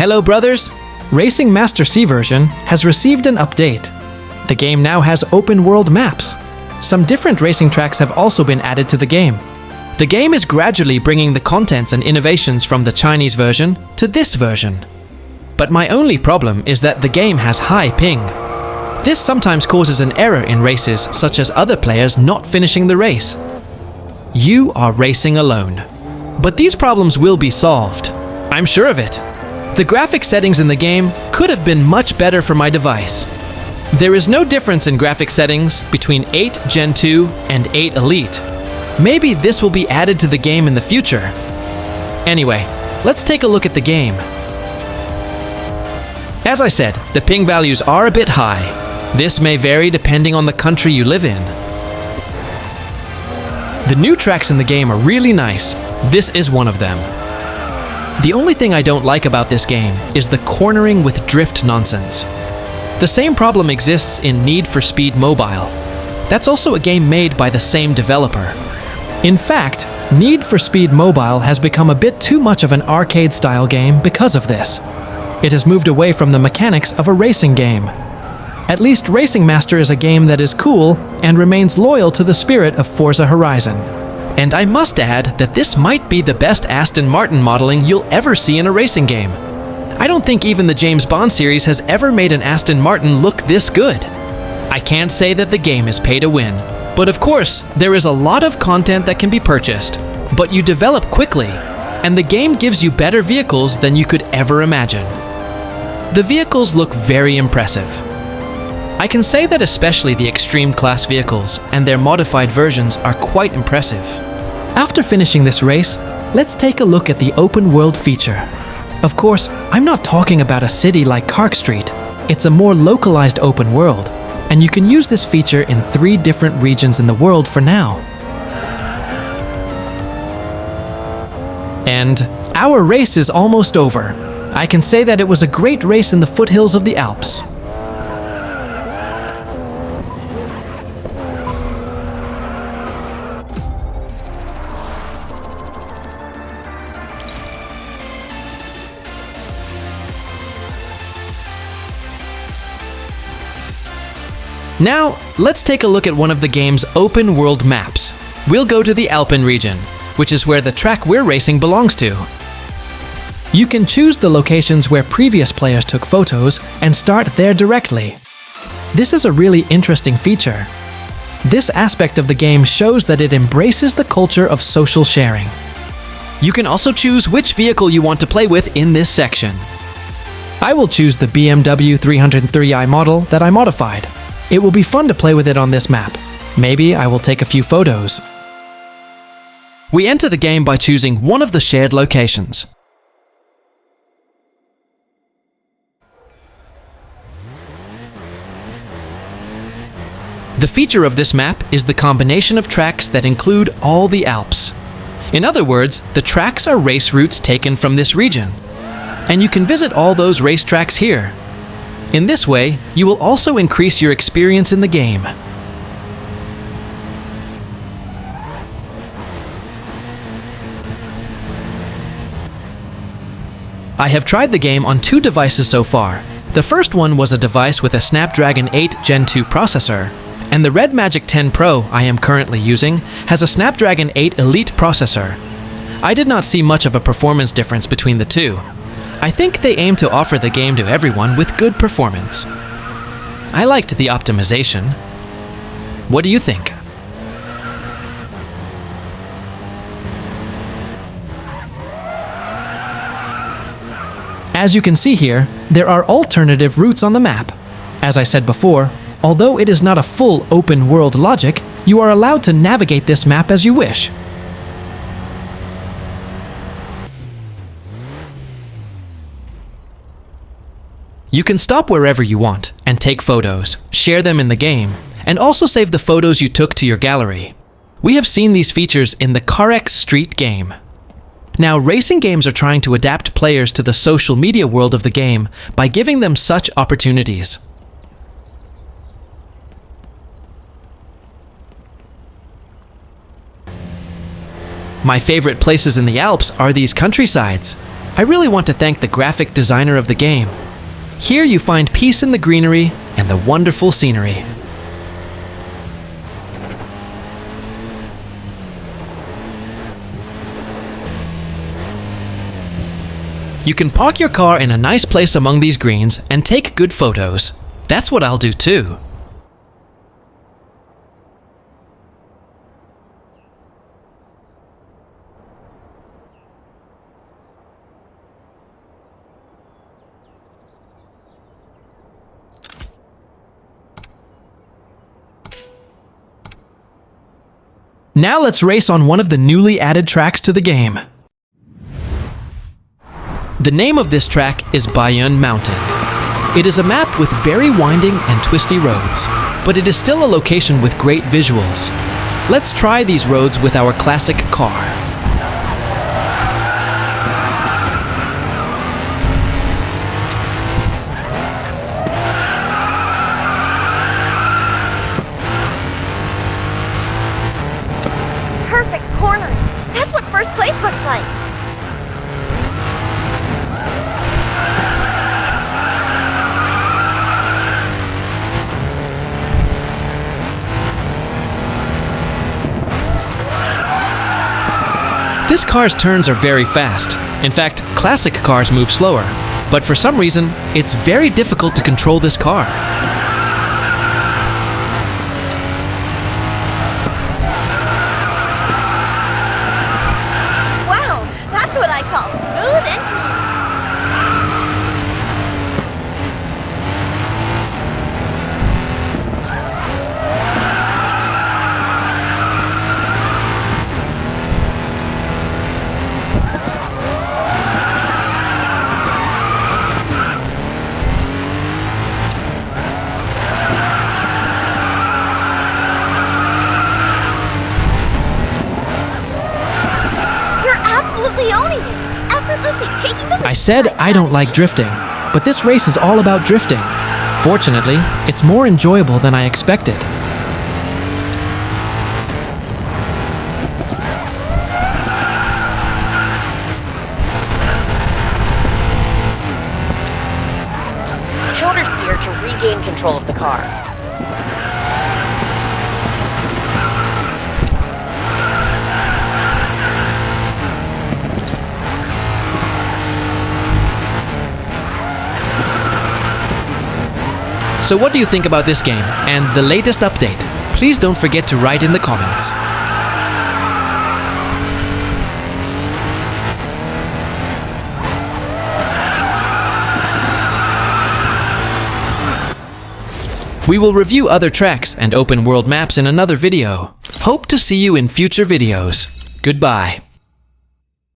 Hello brothers! Racing Master C version has received an update. The game now has open world maps. Some different racing tracks have also been added to the game. The game is gradually bringing the contents and innovations from the Chinese version to this version. But my only problem is that the game has high ping. This sometimes causes an error in races, such as other players not finishing the race. You are racing alone. But these problems will be solved. I'm sure of it. The graphic settings in the game could have been much better for my device. There is no difference in graphic settings between 8 Gen 2 and 8 Elite. Maybe this will be added to the game in the future. Anyway, let's take a look at the game. As I said, the ping values are a bit high. This may vary depending on the country you live in. The new tracks in the game are really nice. This is one of them. The only thing I don't like about this game is the cornering with drift nonsense. The same problem exists in Need for Speed Mobile. That's also a game made by the same developer. In fact, Need for Speed Mobile has become a bit too much of an arcade-style game because of this. It has moved away from the mechanics of a racing game. At least Racing Master is a game that is cool and remains loyal to the spirit of Forza Horizon. And I must add that this might be the best Aston Martin modeling you'll ever see in a racing game. I don't think even the James Bond series has ever made an Aston Martin look this good. I can't say that the game is pay to win, but of course, there is a lot of content that can be purchased, but you develop quickly, and the game gives you better vehicles than you could ever imagine. The vehicles look very impressive. I can say that especially the extreme class vehicles and their modified versions are quite impressive. After finishing this race, let's take a look at the open world feature. Of course, I'm not talking about a city like Carx Street. It's a more localized open world, and you can use this feature in 3 different regions in the world for now. And our race is almost over. I can say that it was a great race in the foothills of the Alps. Now, let's take a look at one of the game's open world maps. We'll go to the Alpine region, which is where the track we're racing belongs to. You can choose the locations where previous players took photos and start there directly. This is a really interesting feature. This aspect of the game shows that it embraces the culture of social sharing. You can also choose which vehicle you want to play with in this section. I will choose the BMW 303i model that I modified. It will be fun to play with it on this map. Maybe I will take a few photos. We enter the game by choosing one of the shared locations. The feature of this map is the combination of tracks that include all the Alps. In other words, the tracks are race routes taken from this region. And you can visit all those race tracks here. In this way, you will also increase your experience in the game. I have tried the game on 2 devices so far. The first one was a device with a Snapdragon 8 Gen 2 processor, and the Red Magic 10 Pro I am currently using has a Snapdragon 8 Elite processor. I did not see much of a performance difference between the two. I think they aim to offer the game to everyone with good performance. I liked the optimization. What do you think? As you can see here, there are alternative routes on the map. As I said before, although it is not a full open world logic, you are allowed to navigate this map as you wish. You can stop wherever you want and take photos, share them in the game, and also save the photos you took to your gallery. We have seen these features in the Carx Street game. Now, racing games are trying to adapt players to the social media world of the game by giving them such opportunities. My favorite places in the Alps are these countrysides. I really want to thank the graphic designer of the game. Here you find peace in the greenery and the wonderful scenery. You can park your car in a nice place among these greens and take good photos. That's what I'll do too. Now let's race on one of the newly added tracks to the game. The name of this track is Baiyun Mountain. It is a map with very winding and twisty roads, but it is still a location with great visuals. Let's try these roads with our classic car. Perfect cornering. That's what first place looks like. This car's turns are very fast. In fact, classic cars move slower. But for some reason, it's very difficult to control this car. Wow, that's what I call smooth and clean. I said I don't like drifting, but this race is all about drifting. Fortunately, it's more enjoyable than I expected. Counter steer to regain control of the car. So what do you think about this game and the latest update? Please don't forget to write in the comments. We will review other tracks and open world maps in another video. Hope to see you in future videos. Goodbye.